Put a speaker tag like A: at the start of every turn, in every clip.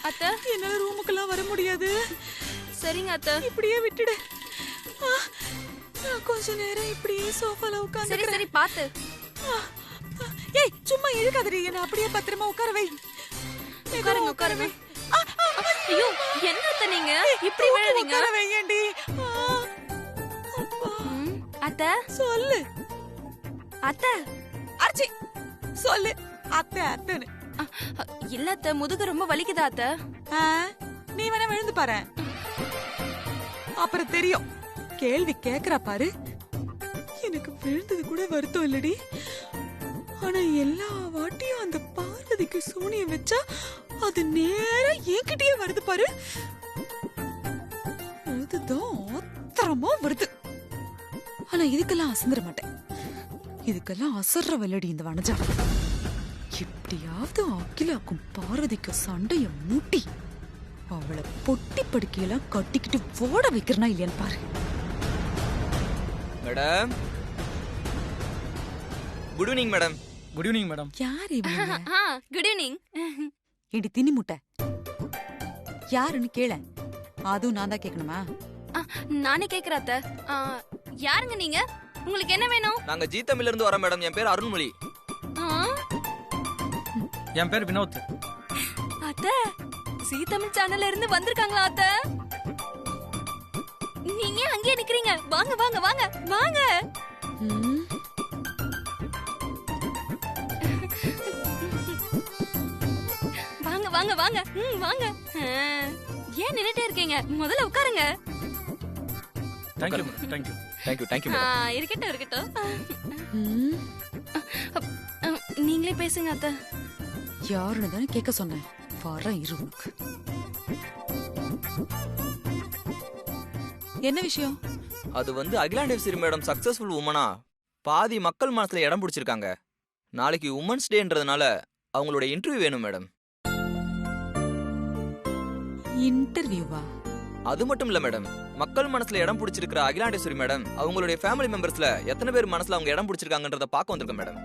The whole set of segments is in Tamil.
A: அத்தை,
B: என்னால ரூமுக்கெல்லாம் வர முடியாது.
A: சரிங்க அத்தை.
B: இப்படியே விட்டுடு. நான் கொஞ்ச நேரம் இப்படியே சோஃபால உட்கார்ந்து.
A: சரி சரி பாத்து.
B: ஏய் சும்மா இழுக்காதடி, என்ன அப்படியே பத்திரமா உட்கார வை.
A: உட்காருங்க உட்காருங்க. ஐயோ என்ன அத்தை நீங்க இப்படி விழுறீங்க?
B: உட்கார வையேண்டி.
A: அத்தை
B: சொல்லு.
A: அத்தை
B: அர்ச்சி சொல்லு. அத்தை அத்தைன்னு.
A: இல்ல அத்தை, முதுகு ரொம்ப வலிக்குதா அத்தை?
B: நீ வேணா விழுந்து பாரு, அப்புறம் தெரியும். கேள்வி கேக்குறா பாரு. எனக்கு விழுந்தது கூட வருத்தம் இல்லடி. ஆனா எல்லா வாட்டியும் அந்த பார்வதிக்கு சூனியம் வச்சா அது நேரா என்கிட்டயே வருது பாரு. அதுதான் ஆத்திரமா வருது. ஆனா இதுக்கெல்லாம் அசந்துட மாட்டேன். இதுக்கெல்லாம் அசர்ற வெள்ளடி இந்த வனஜா. எப்படியாவது அகிலாக்கும் பார்வதிக்கும் சண்டைய மூட்டி அவளை பொட்டி படுக்கையெல்லாம் கட்டிக்கிட்டு ஓட வைக்கிறனா இல்லையான்னு பாரு.
C: Madam, good evening madam.
D: Good evening madam.
B: யார் இவங்க?
A: Good evening.
B: இடி தின்னி முட்டை யாருன்னு கேள. அதுவும் நான் தான் கேட்கணுமா?
A: நானே கேக்குறேன் அத்தை. யாருங்க நீங்க? உங்களுக்கு என்ன வேணும்?
C: நாங்க ஜி தமிழ்ல இருந்து வரோம் மேடம். என் பேர் அருண்மொழி.
D: என் பேர் வினோத்.
A: அத்தை, ஜீ தமிழ் சேனல்ல இருந்து வந்திருக்காங்களா அத்தை? நீங்க அங்கேயே நிக்கிறீங்க, வாங்க வாங்க வாங்க வாங்க. வாங்க வாங்க வாங்க வாங்க. ஏன் நின்னுட்டே இருக்கீங்க? முதல்ல உட்காருங்க.
D: Thank you madam. Thank you.
C: Thank you madam.
A: இருக்கட்டும் இருக்கட்டும். நீங்களே பேசுங்க அத்தை.
B: யாருன்னு தானே கேட்க சொன்னேன். வர இரு உனக்கு. என்ன விஷயம்?
C: அது வந்து அகிலாண்டேஸ்வரி மேடம் சக்சஸ்ஃபுல் உமனா பாதி மக்கள் மனசுல இடம் பிடிச்சிருக்காங்க. நாளைக்கு உமன்ஸ் டேன்றதுனால அவங்களோட இன்டர்வியூ வேணும் மேடம்.
B: இன்டர்வியூவா?
C: அது மட்டும் இல்ல மேடம், மக்கள் மனசுல இடம் பிடிச்சிருக்கிற அகிலாண்டேஸ்வரி மேடம் அவங்களுடைய ஃபேமிலி மெம்பர்ஸ்ல எத்தனை பேர் மனசுல அவங்க இடம் பிடிச்சிருக்காங்கன்றத பார்க்க வந்திருக்கேன் மேடம்.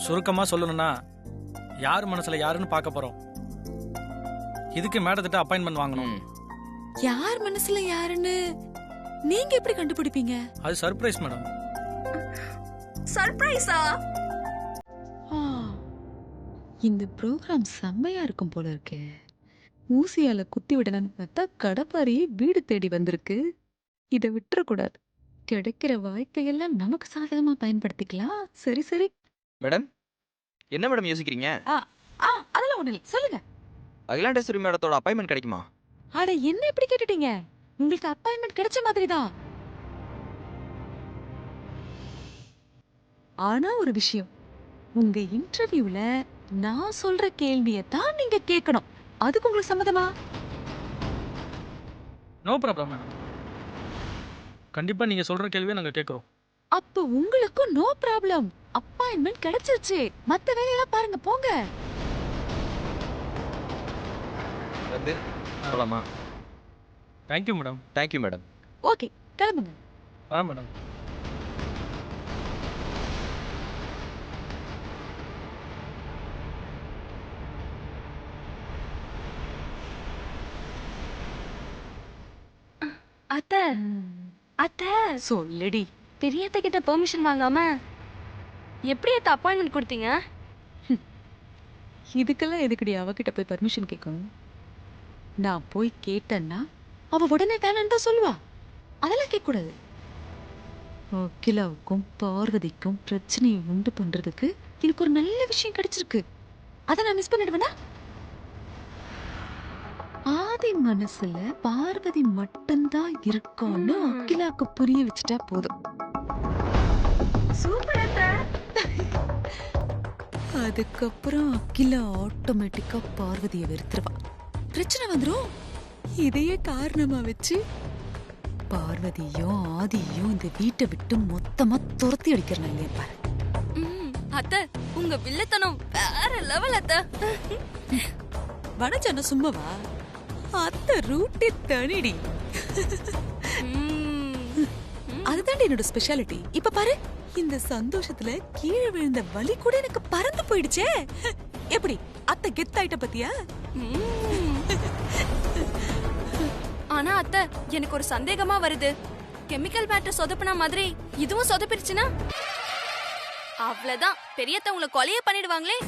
D: சுருக்கமா சொல்லணும்னா யார் மனசுல யாருன்னு பார்க்க போறோம். இதுக்கு மேடத்திட்ட அப்பாயின்மெண்ட் வாங்கணும்.
B: யார் மனசுல யாருன்னு நீங்க எப்படி கண்டுபிடிப்பீங்க?
D: அது சர்ப்ரைஸ் மேடம்.
A: சர்ப்ரைஸா?
B: இந்த ப்ரோக்ராம் செம்மையா இருக்கும் போல இருக்கு. ஊசியால குத்தி விடணும்னு பார்த்தா கடப்பாரியே வீடு தேடி வந்திருக்கு. இதை விட்டுறக்கூடாது. கிடைக்கிற வாய்ப்பையெல்லாம் நமக்கு சாதகமா பயன்படுத்திக்கலாம். சரி சரி
C: மேடம், என்ன மேடம் யோசிக்கிறீங்க?
B: அதெல்லாம் ஒண்ணு இல்லை, சொல்லுங்க.
C: அகிலாண்டேஸ்வரி மேடத்தோட அப்பாயின்மெண்ட் கிடைக்குமா?
B: அட என்ன இப்படி கேட்டுட்டீங்க? உங்களுக்கு அப்பாயின்மெண்ட் கிடைச்ச மாதிரி தான். ஆனா ஒரு விஷயம், உங்க இன்டர்வியூல நான் சொல்ற கேள்வியை தான் நீங்க கேட்கணும். அதுக்கு உங்களுக்கு சம்மதமா?
D: No problem madam. கண்டிப்பா நீங்க சொல்ற கேள்வியை நாங்க கேட்கிறோம்.
B: அப்ப உங்களுக்கும் நோ ப்ராப்ளம். அப்பாயின்மெண்ட் கிடைச்சிருச்சு. மத்த வேலையெல்லாம் பாருங்க, போங்க.
C: வந்து போலாமா?
D: Thank you madam.
C: Thank you madam.
B: Okay, கிளம்புங்க.
D: மேடம்.
A: அத்தை அத்தை,
B: சொல்லடி.
A: பெரியத்த கிட்ட பெர்மிஷன் வாங்காம எப்படி அத்தை அப்பாயின்மெண்ட் கொடுத்தீங்க?
B: இதுக்கெல்லாம் எதுக்குடி அவகிட்ட போய் பர்மிஷன் கேட்கணும்? நான் போய் கேட்டேன்னா அவ உடனே வேணான்னு தான் சொல்லுவா. அதெல்லாம் கேட்கக்கூடாது. அகிலாவுக்கும் பார்வதிக்கும் பிரச்சனையை உண்டு பண்றதுக்கு எனக்கு ஒரு நல்ல விஷயம் கிடைச்சிருக்கு. அதை நான் மிஸ் பண்ணிடுவேனா? ஆதி மனசுல பார்வதி மட்டும்தான் இருக்கான்னு அகிலாக்கு புரிய வச்சுட்டா போதும்.
A: சூப்பர் அத்தை.
B: அதுக்கப்புறம் அகிலா ஆட்டோமேட்டிக்கா பார்வதியை வெறுத்துருவா. பிரச்சனை வந்துரும். இதையே காரணமா வச்சு பார்வதியும் ஆதியும் இந்த வீட்டை விட்டு மொத்தமா துரத்தி அடிக்கிறேன் இல்லையா பாரு.
A: அத்தை, உங்க வில்லத்தனம் வேற லெவல் அத்தை.
B: வனஜான சும்மாவா? அத்தை ரூட்டி தனிடி. அதுதான் என்னோட ஸ்பெஷாலிட்டி. இப்ப பாரு, இந்த சந்தோஷத்துல கீழே விழுந்த வலி கூட எனக்கு பறந்து போயிடுச்சே. எப்படி அத்தை கெத்தாயிட்ட பத்தியா?
A: ஆனா அத்தை, எனக்கு ஒரு சந்தேகமா வருது. கெமிக்கல் பேட்டர் சொதப்புன மாதிரி இதுவும் சொதப்பிருச்சுன்னா அவ்வளவுதான், பெரியத்த உங்களை கொலையே பண்ணிடுவாங்களே.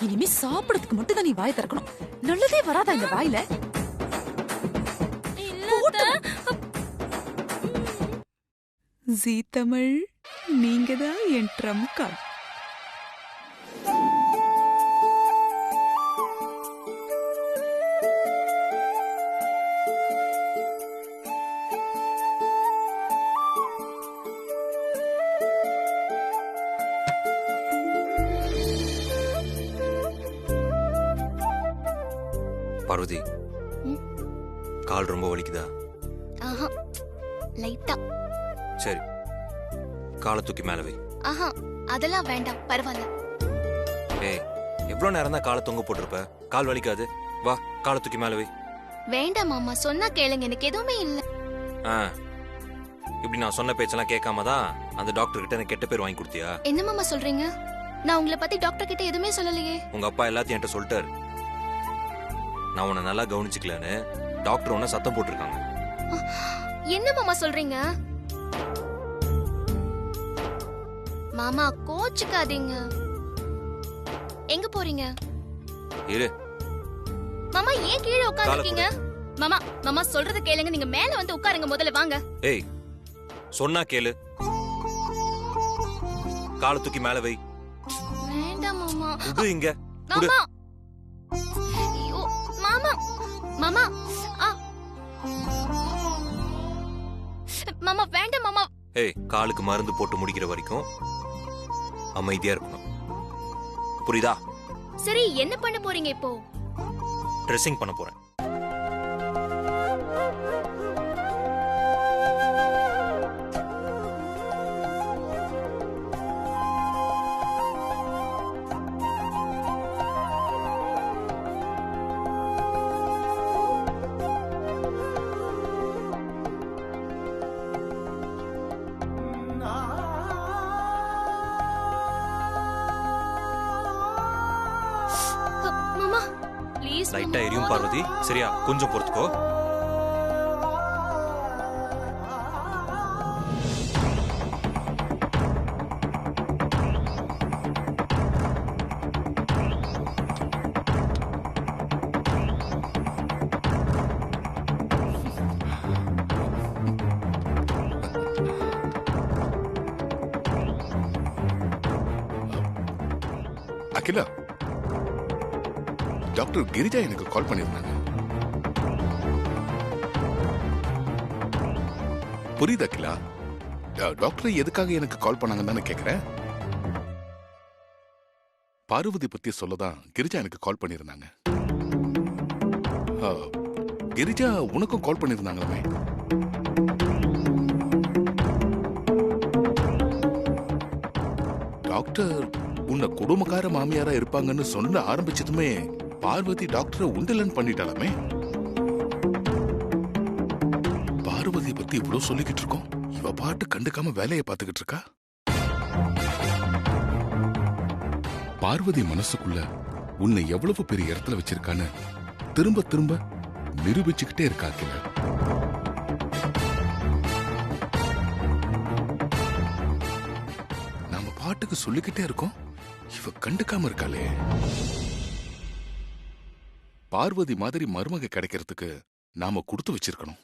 E: இனிமே சாப்பிடறதுக்கு மட்டும் தான் நீ வாய் திறக்கணும். நல்லதே வராதா இந்த வாயில?
B: ஜீ தமிழ், நீங்க தான் என் ட்ரம்ப் கார்டு.
F: பார்வதி, கால் ரொம்ப வலிக்குதா?
G: ஆஹா, லைட்டா.
F: சரி, காலை தூக்கி மேல வை.
G: ஆஹா, அதெல்லாம் வேண்டாம், பரவாயில்ல.
F: ஏய், எவ்வளவு நேரம் தான் காலை தொங்க போட்டிருப்ப? கால் வலிக்காது. வா, காலை தூக்கி மேல வை.
G: வேண்டாம் மாமா, சொன்னா கேளுங்க, எனக்கு எதுவுமே இல்ல.
F: இப்படி நான் சொன்ன பேச்செல்லாம் கேட்காம தான் அந்த டாக்டர் கிட்ட எனக்கு கெட்ட பேர் வாங்கி கொடுத்தியா?
G: என்ன மாமா சொல்றீங்க? நான் உங்களை பத்தி டாக்டர் கிட்ட எதுவுமே சொல்லலையே.
F: உங்க அப்பா எல்லாத்தையும் என்கிட்ட சொல்லிட்டாரு. நான் உன்னை நல்லா கவனிச்சுக்கலன்னு டாக்டர் உன்னை சத்தம் போட்டிருக்காங்க.
G: என்ன மாமா சொல்றீங்க? மாமா கோச்சுக்காதீங்க. எங்க போறீங்க?
F: இரு.
G: மாமா ஏன் கீழே உட்கார்ந்திருக்கீங்க? மாமா, மாமா சொல்றத கேளுங்க, நீங்க மேல வந்து உட்காருங்க முதல்ல, வாங்க.
F: ஏய், சொன்னா கேளு. காலை தூக்கி மேல வை.
G: வேண்டாம் மாமா.
F: இது இங்க.
G: மாமா. ஐயோ, மாமா. மாமா. மாமா வேண்டாம் மாமா.
F: ஏய், காலுக்கு மருந்து போட்டு முடிக்கிற வரைக்கும் அமைதியா இருக்கணும். புரியுதா?
G: சரி, என்ன பண்ண போறீங்க இப்போ?
F: ட்ரெஸ்ஸிங் பண்ண போறேன்.
G: மாமா ப்ளீஸ்.
F: லைட்டா எரியும் பார்வதி, சரியா? கொஞ்சம் பொறுத்துக்கோ.
H: அகிலா, டாக்டர் கிரிஜா எனக்கு கால் பண்ணிருந்தாங்க. புரியுது அகிலா, டாக்டர் எதுக்காக எனக்கு கால் பண்ணாங்கன்னு தானே கேக்குறேன். பார்வதி பத்தி சொல்லதான் கிரிஜா எனக்கு கால் பண்ணிருந்தாங்க. கிரிஜா உனக்கும் கால் பண்ணிருந்தாங்களே. டாக்டர் உன்னை குடும்பக்கார மாமியாரா இருப்பாங்கன்னு சொன்ன ஆரம்பிச்சதுமே பார்வதி டாக்டரை உண்டலன் பண்ணிட்டாலுமே. பார்வதி பத்தி இவ்வளவு சொல்லிக்கிட்டு இருக்கோம், இவ பாட்டு கண்டுக்காம வேலையை பார்த்துக்கிட்டு இருக்கா. பார்வதி மனசுக்குள்ள உன்னை எவ்வளவு பெரிய இடத்துல வச்சிருக்கான்னு திரும்ப திரும்ப நிரூபிச்சுக்கிட்டே இருக்கா. நாம பாட்டுக்கு சொல்லிக்கிட்டே இருக்கோம், இவ கண்டுக்காம இருக்காளே. பார்வதி மாதிரி மருமக கிடைக்கிறதுக்கு நாம கொடுத்து வச்சிருக்கணும்.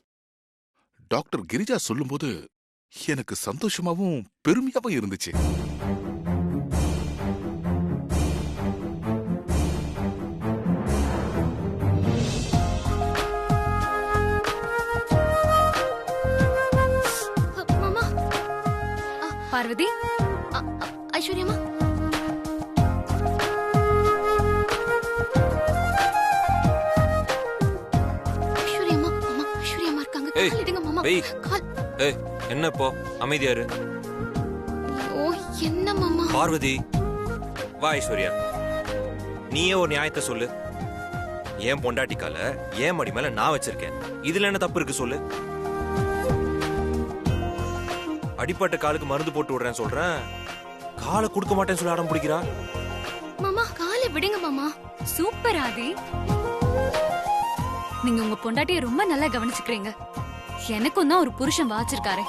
H: டாக்டர் கிரிஜா சொல்லும்போது எனக்கு சந்தோஷமாவும் பெருமையாவும் இருந்துச்சு.
G: மாமா.
A: பார்வதி,
G: ஐஸ்வர்யமா.
F: என்ன இப்போ அமைதியா இரு.
G: ஓ, என்ன மாமா?
F: பார்வதி, வா. ஐஸ்வர்யா, நீயே ஒரு நியாயத்தை சொல்லு. ஏன் பொண்டாட்டிக்கால ஏன் மடி மேல நான் வச்சிருக்கேன், இதுல என்ன தப்பு இருக்கு சொல்லு. அடிப்பட்ட காலுக்கு மருந்து போட்டு விடுறேன் சொல்றேன், காலை கொடுக்க மாட்டேன்னு சொல்லி அடம் பிடிக்கிறா.
G: மாமா, கால் விடுங்க மாமா.
A: சூப்பர் ஆதி. நீங்க உங்க பொண்டாட்டிய ரொம்ப நல்லா கவனிச்சுக்கிறீங்க. எனக்கும் தான் ஒரு புருஷன் வாச்சிருக்காரு.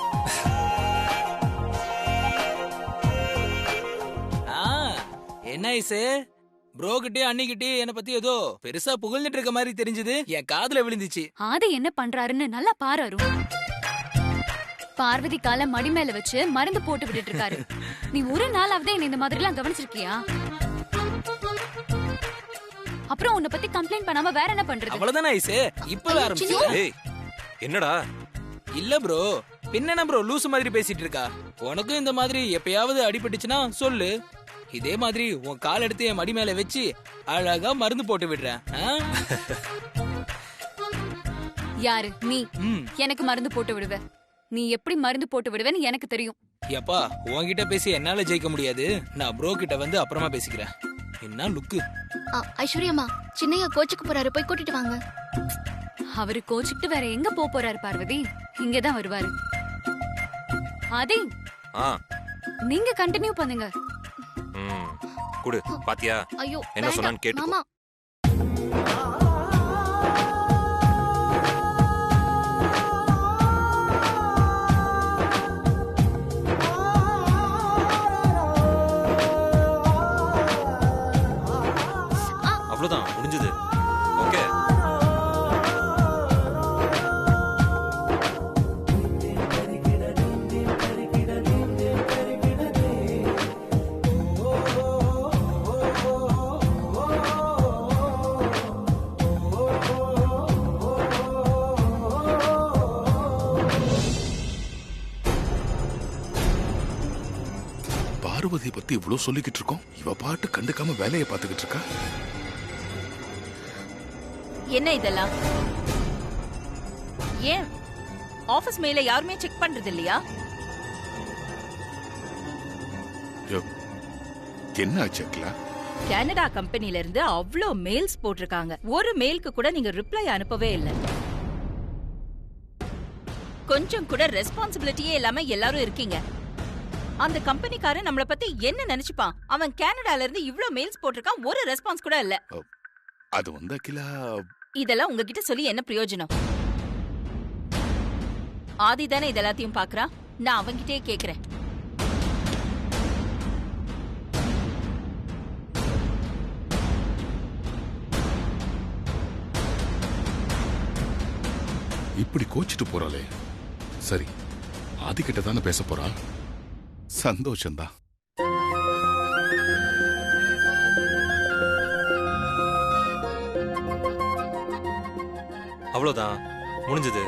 I: என்ன ஐசு, ப்ரோ கிட்டே அன்னிக்கிட்டே என்ன பத்தி ஏதோ பெருசா புகழ்ந்துட்டு இருக்க மாதிரி தெரிஞ்சது. என் காதுல விழுந்துச்சு.
A: ஆதி என்ன பண்றாருன்னு நல்லா பாரு அருண். பார்வதி கால மடி மேல வச்சு மருந்து போட்டு விட்டுட்டு இருக்காரு. நீ ஒரு நாளாவது என்ன இந்த மாதிரி எல்லாம் கவனிச்சிருக்கியா? அப்புறம் உன்னை பத்தி கம்ப்ளைண்ட் பண்ணாம வேற என்ன பண்றது?
I: அவ்வளவுதானே ஐசு, இப்ப ஆரம்பிச்சு.
F: ஏய் என்னடா?
I: இல்ல ப்ரோ, பின்ன ப்ரோ லூசு மாதிரி பேசிட்டு இருக்கா. உனக்கும் இந்த மாதிரி எப்பயாவது அடிபட்டுச்சுன்னா சொல்லு. இதே மாதிரி உன் கால் எடுத்து என் மடி மேல வச்சு அழகா மருந்து போட்டு விடுறேன்.
A: யாரு நீ?
I: ம்.
A: எனக்கு மருந்து போட்டு விடுவ? நீ எப்படி மருந்து போட்டு விடுவேன்னு எனக்கு தெரியும்.
I: எப்பா உன்கிட்ட பேசி என்னால ஜெயிக்க முடியாது. நான் ப்ரோ கிட்ட வந்து அப்புறமா பேசிக்கிறேன். என்ன லுக்கு.
G: ஐஸ்வர்யாமா, சின்னையா கோச்சுக்கு போறாரு, போய் கூட்டிட்டு வாங்க.
A: அவரு கோச்சுக்கிட்டு வேற எங்க போறாரு பார்வதி? இங்கதான் வருவாரு. ஆதி,
F: ஆ
A: நீங்க கண்டினியூ பண்ணுங்க.
F: ம் குடு. பாத்தியா
G: ஐயோ
F: என்ன சொன்னான்னு கேட்டுக்கோ.
G: மாமா.
F: அவ்வளவுதான் முடிஞ்சது. ஓகே.
H: பார்வதி பத்தி இவ்வளவு சொல்லிக்கிட்டு இருக்கோம், இவ பாட்டு கண்டுக்காம வேலையை பார்த்துக்கிட்டு இருக்கா.
E: என்ன இதெல்லாம்? ஏன் ஆபீஸ் மெயில யாருமே செக் பண்றது இல்லையா?
H: என்ன ஆச்சுக்கலா?
E: கனடா கம்பெனில இருந்து அவ்ளோ மெயில்ஸ் போட்டிருக்காங்க. ஒரு மெயிலுக்கு கூட நீங்க ரிப்ளை அனுப்பவே இல்ல. கொஞ்சம் கூட ரெஸ்பான்சிபிலிட்டியே இல்லாம எல்லாரும் இருக்கீங்க. அந்த கம்பெனிக்காரன் நம்மள பத்தி என்ன நினைச்சுப்பான்? அவன் கனடால இருந்து இவ்ளோ மெயில்ஸ் போட்டிருக்கான், ஒரு ரெஸ்பான்ஸ் கூட இல்ல.
H: அது வந்து அகிலா,
E: இதெல்லாம் உங்ககிட்ட சொல்லி என்ன பிரயோஜனம்? ஆதி தானே இதெல்லாத்தையும் பாக்குறான். நான் அவங்கிட்டே கேக்குறேன்.
H: இப்படி கோச்சிட்டு போறாளே. சரி, ஆதிக்கிட்ட தானே பேச போறா. சந்தோஷம்தான்.
F: அவ்வளவுதான் முடிஞ்சது.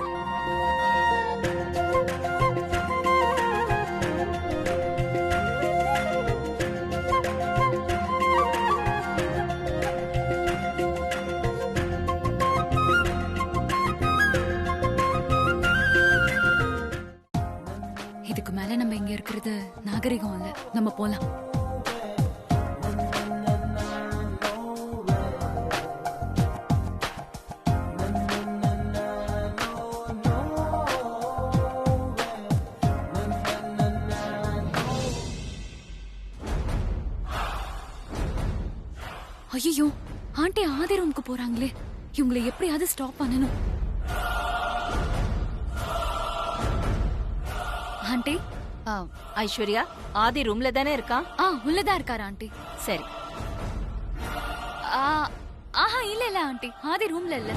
A: இதுக்கு மேல நம்ம இங்க இருக்கிறது நாகரிகம் இல்ல. நம்ம போலாம். ஐயோ, ஆண்டி ஆதி ரூமுக்கு போறாங்களே. இவங்களை எப்படியாவது ஸ்டாப் பண்ணணும். ஆண்டி.
E: ஐஸ்வர்யா, ஆதி ரூம்ல தானே இருக்கான்?
A: உள்ளதா இருக்காரு ஆண்டி.
E: சரி.
A: ஆஹா, இல்ல இல்ல ஆண்டி, ஆதி ரூம்ல இல்ல.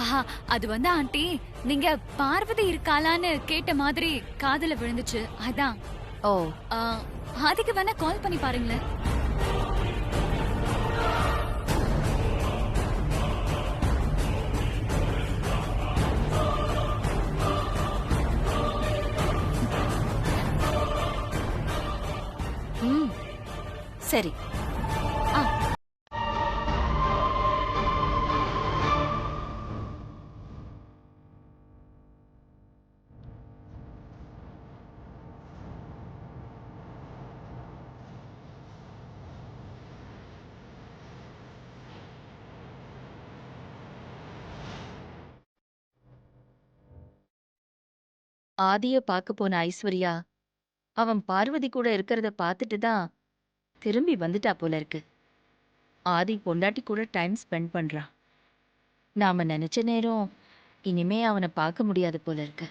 A: ஆஹா, அது வந்து ஆண்டி, நீங்க பார்வதி இருக்காளான்னு கேட்ட மாதிரி காதுல விழுந்துச்சு, அதான்.
E: ஓ,
A: ஆதிக்கு வேணா கால் பண்ணி பாருங்களேன்.
E: சரி.
J: ஆதிய பார்க்க போன ஐஸ்வர்யா
E: அவன் பார்வதி கூட இருக்கிறத பார்த்துட்டு தான் திரும்பி வந்துட்டா போல இருக்கு. ஆதி பொண்டாட்டி கூட டைம் ஸ்பெண்ட் பண்றான். நாம நினைச்ச நேரம் இனிமே அவனை பார்க்க முடியாது போல இருக்கு.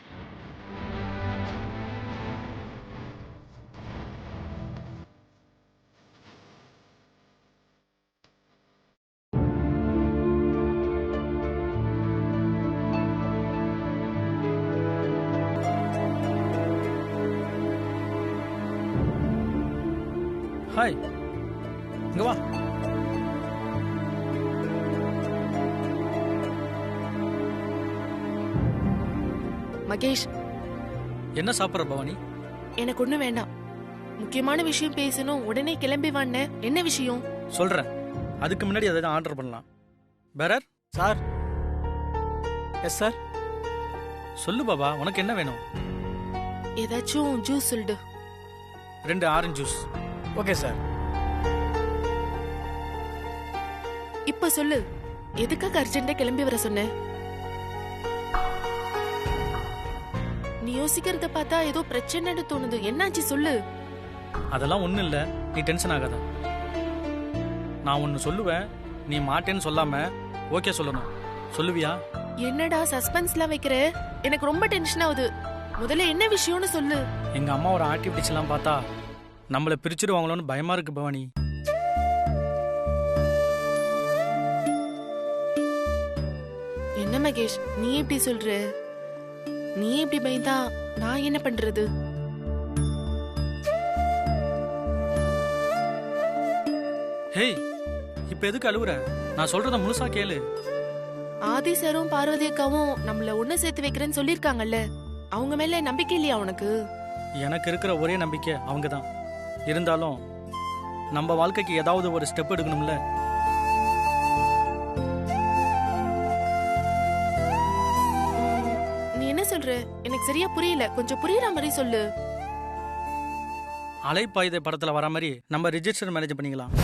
D: ஹாய், இங்க வா.
J: மகேஷ்,
D: என்ன சாப்பிட்ற பவானி?
J: எனக்கு ஒண்ணு வேண்டாம். முக்கியமான விஷயம் பேசணும், உடனே கிளம்பி வாண்ணே. என்ன விஷயம்?
D: சொல்றேன். அதுக்கு முன்னாடி அதை ஆர்டர் பண்ணலாம். பேரர்
I: சார். Yes sir.
D: சொல்லு பாபா, உனக்கு என்ன வேணும்?
J: ஏதாச்சும் ஜூஸ் சொல்லிடு.
D: 2 ஆரஞ்சு ஜூஸ்.
I: Okay sir.
J: இப்ப சொல்லு, எதுக்காக அர்ஜென்ட்டா கிளம்பி வர சொன்ன? நீ யோசிக்கிறத பார்த்தா ஏதோ பிரச்சனைன்னு தோணுது. என்னாச்சு சொல்லு.
D: அதெல்லாம் ஒண்ணும் இல்ல, நீ டென்ஷன் ஆகாத. நான் ஒன்னு சொல்லுவேன், நீ மாட்டேன்னு சொல்லாம ஓகே சொல்லணும். சொல்லுவியா?
J: என்னடா சஸ்பென்ஸ்லாம் வைக்கிற? எனக்கு ரொம்ப டென்ஷன் ஆகுது. முதல்ல என்ன விஷயம்னு சொல்லு.
D: எங்க அம்மாவோட ஆக்டிவிட்டிஸ் எல்லாம் பார்த்தா நம்மள பிரிச்சிடுவாங்களோன்னு பயமா இருக்கு பவானி.
J: என்ன மகேஷ், நீ எப்படி சொல்ற? நீ எப்படி பயந்தா நான் என்ன பண்றது?
D: ஹேய், இப்ப எதுக்கு அழுவுற? நான் சொல்றத முழுசா கேளு.
J: ஆதி சாரும் பார்வதி அக்காவும் நம்மள ஒண்ணு சேர்த்து வைக்கிறேன்னு சொல்லிருக்காங்கல்ல, அவங்க மேல நம்பிக்கை இல்லையா உனக்கு?
D: எனக்கு இருக்கிற ஒரே நம்பிக்கை அவங்க தான். இருந்தாலும் நம்ம வாழ்க்கைக்கு ஏதாவது ஒரு ஸ்டெப் எடுக்கணும்ல.
J: நீ என்ன சொல்ற? எனக்கு சரியா புரியல. கொஞ்சம் புரியுற மாதிரி சொல்லு.
D: அலைப்பாயுதை படத்துல வர மாதிரி நம்ம ரிஜிஸ்டர் மேனேஜ் பண்ணிக்கலாம்.